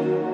Welcome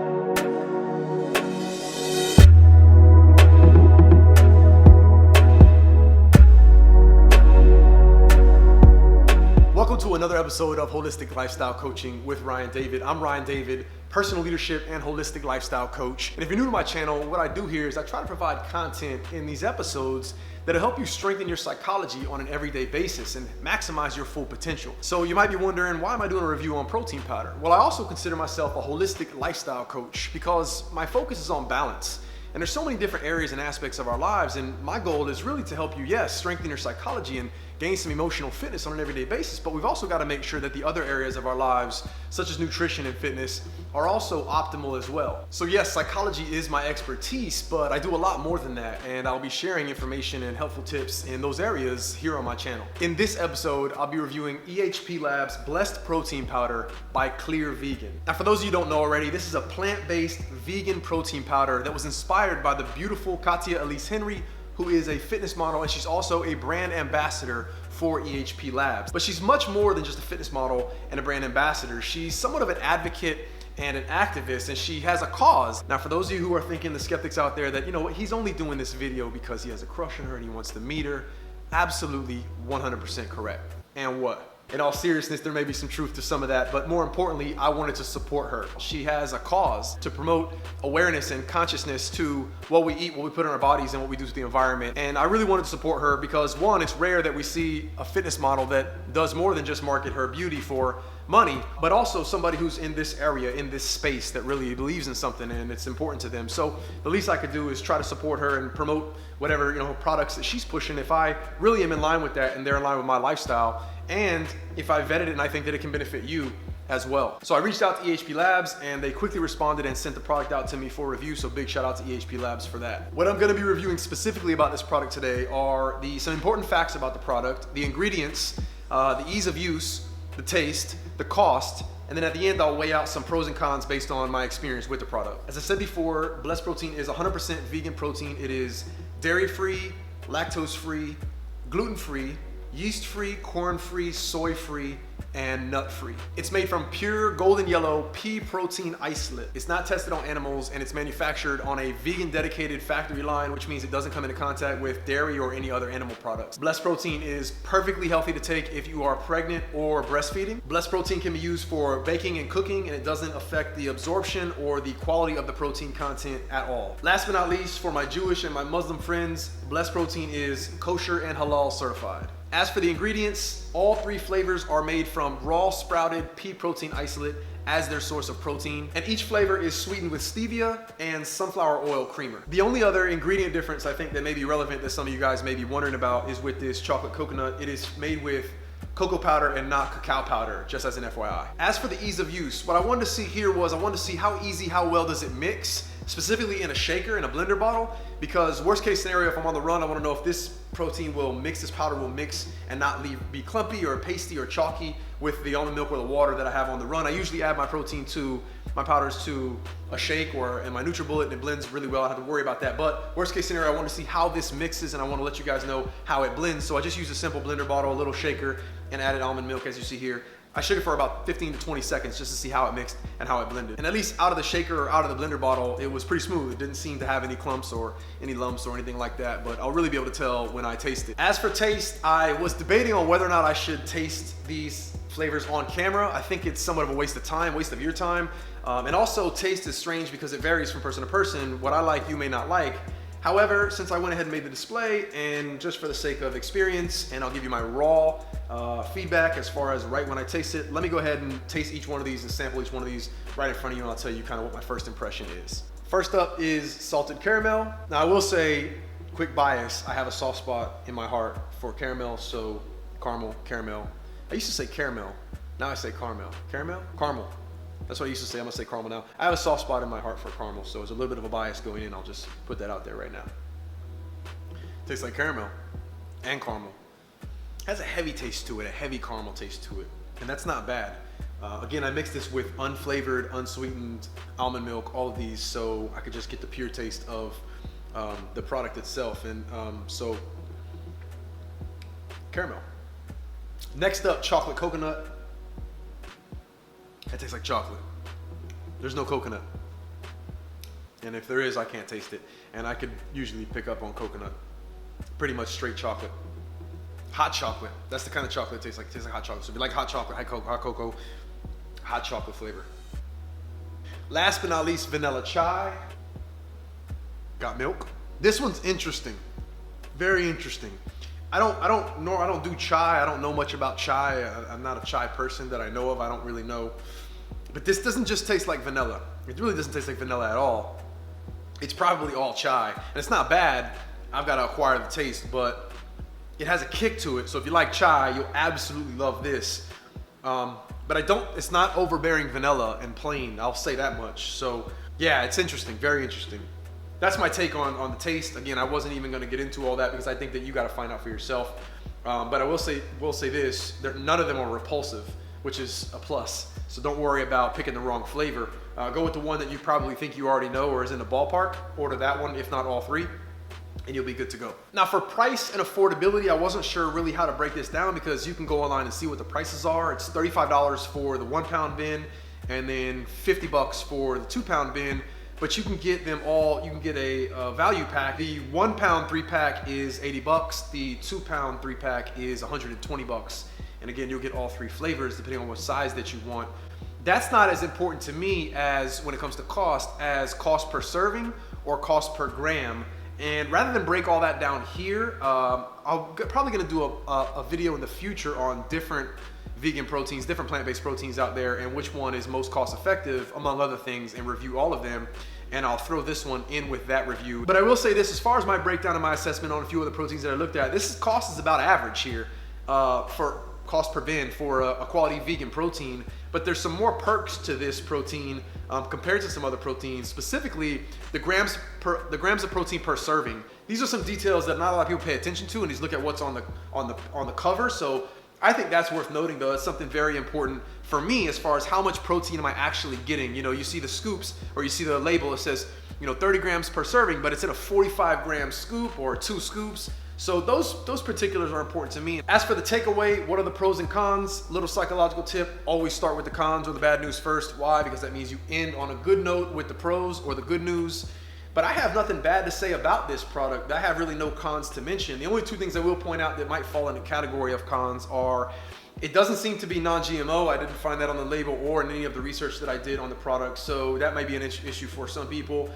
to another episode of Holistic Lifestyle Coaching with Ryan David. I'm Ryan David, personal leadership and holistic lifestyle coach. And if you're new to my channel, what I do here is I try to provide content in these episodes that'll help you strengthen your psychology on an everyday basis and maximize your full potential. So you might be wondering, why am I doing a review on protein powder? Well, I also consider myself a holistic lifestyle coach because my focus is on balance. And there's so many different areas and aspects of our lives, and my goal is really to help you, yes, strengthen your psychology and gain some emotional fitness on an everyday basis, but we've also got to make sure that the other areas of our lives, such as nutrition and fitness, are also optimal as well. So yes, psychology is my expertise, but I do a lot more than that, and I'll be sharing information and helpful tips in those areas here on my channel. In this episode, I'll be reviewing EHPLabs Blessed Protein Powder by Clear Vegan. Now, for those of you who don't know already, this is a plant-based vegan protein powder that was inspired by the beautiful Katya Elise Henry, who is a fitness model, and she's also a brand ambassador for EHPLabs. But she's much more than just a fitness model and a brand ambassador. She's somewhat of an advocate and an activist, and she has a cause. Now, for those of you who are thinking, the skeptics out there, that, you know, he's only doing this video because he has a crush on her and he wants to meet her, absolutely 100% correct. And what? In all seriousness, there may be some truth to some of that, but more importantly, I wanted to support her. She has a cause to promote awareness and consciousness to what we eat, what we put in our bodies, and what we do to the environment. And I really wanted to support her because, one, it's rare that we see a fitness model that does more than just market her beauty for money, but also somebody who's in this area, in this space, that really believes in something and it's important to them. So the least I could do is try to support her and promote whatever, you know, products that she's pushing, if I really am in line with that and they're in line with my lifestyle, and if I vetted it and I think that it can benefit you as well. So I reached out to EHPLabs and they quickly responded and sent the product out to me for review, so big shout out to EHPLabs for that. What I'm gonna be reviewing specifically about this product today are some important facts about the product, the ingredients, the ease of use, the taste, the cost, and then at the end I'll weigh out some pros and cons based on my experience with the product. As I said before, Blessed Protein is 100% vegan protein. It is dairy-free, lactose-free, gluten-free, yeast-free, corn-free, soy-free, and nut-free. It's made from pure golden yellow pea protein isolate. It's not tested on animals, and it's manufactured on a vegan dedicated factory line, which means it doesn't come into contact with dairy or any other animal products. Blessed Protein is perfectly healthy to take if you are pregnant or breastfeeding. Blessed Protein can be used for baking and cooking, and it doesn't affect the absorption or the quality of the protein content at all. Last but not least, for my Jewish and my Muslim friends, Blessed Protein is kosher and halal certified. As for the ingredients, all three flavors are made from raw sprouted pea protein isolate as their source of protein, and each flavor is sweetened with stevia and sunflower oil creamer. The only other ingredient difference I think that may be relevant that some of you guys may be wondering about is with this chocolate coconut. It is made with cocoa powder and not cacao powder, just as an FYI. As for the ease of use, what I wanted to see here was I wanted to see how easy, how well does it mix, specifically in a shaker, in a blender bottle, because worst case scenario, if I'm on the run, I want to know if this protein will mix, this powder will mix and not be clumpy or pasty or chalky with the almond milk or the water that I have on the run. I usually add my powders to a shake or in my NutriBullet, and it blends really well. I don't have to worry about that. But worst case scenario, I want to see how this mixes, and I want to let you guys know how it blends. So I just use a simple blender bottle, a little shaker, and added almond milk as you see here. I shook it for about 15 to 20 seconds just to see how it mixed and how it blended. And at least out of the shaker or out of the blender bottle, it was pretty smooth. It didn't seem to have any clumps or any lumps or anything like that, but I'll really be able to tell when I taste it. As for taste, I was debating on whether or not I should taste these flavors on camera. I think it's somewhat of a waste of time, waste of your time. And also taste is strange because it varies from person to person. What I like, you may not like. However, since I went ahead and made the display, and just for the sake of experience, and I'll give you my raw feedback as far as right when I taste it, let me go ahead and taste each one of these and sample each one of these right in front of you, and I'll tell you kind of what my first impression is. First up is salted caramel. Now I will say, quick bias, I have a soft spot in my heart for caramel, so caramel. I used to say caramel, now I say caramel. Caramel. That's what I used to say. I'm gonna say caramel now. I have a soft spot in my heart for caramel, so there's a little bit of a bias going in. I'll just put that out there right now. Tastes like caramel and caramel. Has a heavy taste to it, a heavy caramel taste to it, and that's not bad. Again, I mixed this with unflavored, unsweetened almond milk, all of these, so I could just get the pure taste of the product itself. And so, caramel. Next up, chocolate coconut. That tastes like chocolate. There's no coconut. And if there is, I can't taste it. And I could usually pick up on coconut. Pretty much straight chocolate. Hot chocolate. That's the kind of chocolate it tastes like. It tastes like hot chocolate. So if you like hot chocolate, hot cocoa, hot chocolate flavor. Last but not least, vanilla chai. Got milk. This one's interesting. Very interesting. I don't do chai. I don't know much about chai. I'm not a chai person that I know of. I don't really know. But this doesn't just taste like vanilla. It really doesn't taste like vanilla at all. It's probably all chai. And it's not bad. I've got to acquire the taste, but it has a kick to it. So if you like chai, you'll absolutely love this. But it's not overbearing vanilla and plain. I'll say that much. So yeah, it's interesting. Very interesting. That's my take on the taste. Again, I wasn't even going to get into all that because I think that you got to find out for yourself. But I will say this: none of them are repulsive, which is a plus. So don't worry about picking the wrong flavor. Go with the one that you probably think you already know or is in the ballpark. Order that one, if not all three, and you'll be good to go. Now for price and affordability, I wasn't sure really how to break this down because you can go online and see what the prices are. It's $35 for the 1 pound bin and then $50 for the 2 pound bin. But you can get them all, you can get a value pack. The 1 pound 3-pack is $80. The 2 pound 3-pack is $120. And again, you'll get all 3 flavors depending on what size that you want. That's not as important to me as when it comes to cost as cost per serving or cost per gram. And rather than break all that down here, I'm probably gonna do a video in the future on different vegan proteins, different plant-based proteins out there, and which one is most cost effective, among other things, and review all of them. And I'll throw this one in with that review. But I will say this, as far as my breakdown and my assessment on a few of the proteins that I looked at, cost is about average here for cost per bin for a quality vegan protein. But there's some more perks to this protein compared to some other proteins, specifically the grams of protein per serving. These are some details that not a lot of people pay attention to, and just look at what's on the cover. So I think that's worth noting, though. It's something very important for me as far as how much protein am I actually getting. You know, you see the scoops or you see the label, it says, 30 grams per serving, but it's in a 45-gram scoop or 2 scoops. So those particulars are important to me. As for the takeaway, what are the pros and cons? Little psychological tip, always start with the cons or the bad news first. Why? Because that means you end on a good note with the pros or the good news. But I have nothing bad to say about this product. I have really no cons to mention. The only 2 things I will point out that might fall in the category of cons are, it doesn't seem to be non-GMO. I didn't find that on the label or in any of the research that I did on the product. So that might be an issue for some people.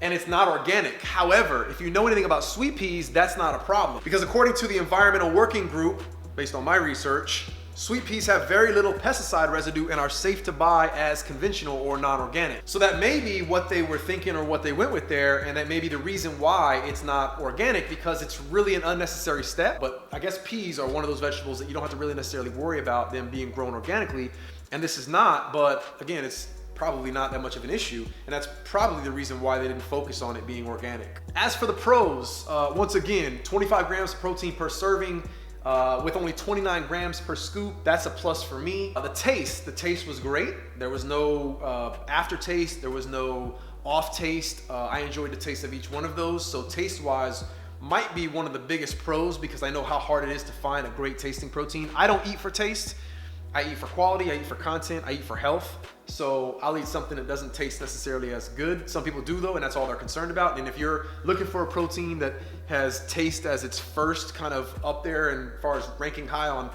And it's not organic. However, if you know anything about sweet peas, that's not a problem. Because according to the Environmental Working Group, based on my research, sweet peas have very little pesticide residue and are safe to buy as conventional or non-organic. So that may be what they were thinking or what they went with there, and that may be the reason why it's not organic, because it's really an unnecessary step. But I guess peas are one of those vegetables that you don't have to really necessarily worry about them being grown organically, and this is not, but again, it's probably not that much of an issue, and that's probably the reason why they didn't focus on it being organic. As for the pros, once again, 25 grams of protein per serving, with only 29 grams per scoop. That's a plus for me. The taste was great. There was no aftertaste. There was no off taste. I enjoyed the taste of each one of those. So taste-wise, might be one of the biggest pros because I know how hard it is to find a great tasting protein. I don't eat for taste. I eat for quality, I eat for content, I eat for health. So I'll eat something that doesn't taste necessarily as good. Some people do though, and that's all they're concerned about. And if you're looking for a protein that has taste as its first kind of up there and as far as ranking high on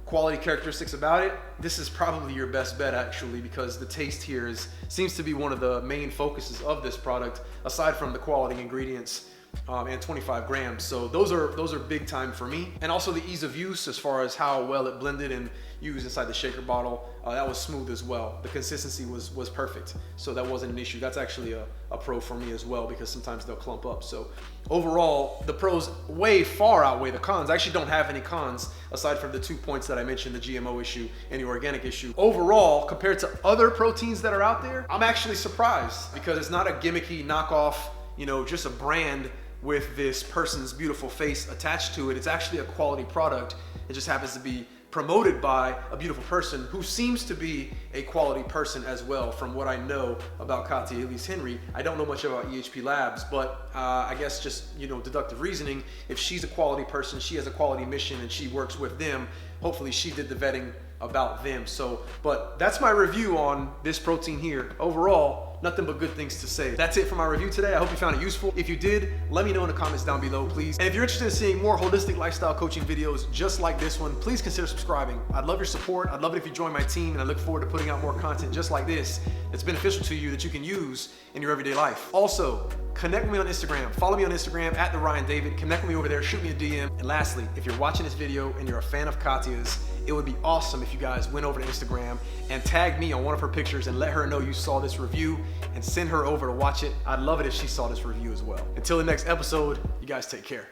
quality characteristics about it, this is probably your best bet actually, because the taste here seems to be one of the main focuses of this product, aside from the quality ingredients. And 25 grams. So those are big time for me. And also the ease of use as far as how well it blended and used inside the shaker bottle. That was smooth as well. The consistency was perfect. So that wasn't an issue. That's actually a pro for me as well, because sometimes they'll clump up. So overall, the pros way far outweigh the cons. I actually don't have any cons aside from the 2 points that I mentioned, the GMO issue and the organic issue. Overall, compared to other proteins that are out there, I'm actually surprised because it's not a gimmicky knockoff, just a brand with this person's beautiful face attached to it. It's actually a quality product. It just happens to be promoted by a beautiful person who seems to be a quality person as well, from what I know about Katya Elise Henry. I don't know much about EHPLabs, but I guess just deductive reasoning, if she's a quality person, she has a quality mission and she works with them, hopefully she did the vetting about them. But that's my review on this protein here. Overall, nothing but good things to say. That's it for my review today. I hope you found it useful. If you did, let me know in the comments down below, please. And if you're interested in seeing more holistic lifestyle coaching videos just like this one, please consider subscribing. I'd love your support. I'd love it if you join my team, and I look forward to putting out more content just like this that's beneficial to you that you can use in your everyday life. Also, connect with me on Instagram. Follow me on Instagram at @RyanDavid. Connect with me over there. Shoot me a DM. And lastly, if you're watching this video and you're a fan of Katya's, it would be awesome if you guys went over to Instagram and tagged me on one of her pictures and let her know you saw this review and send her over to watch it. I'd love it if she saw this review as well. Until the next episode, you guys take care.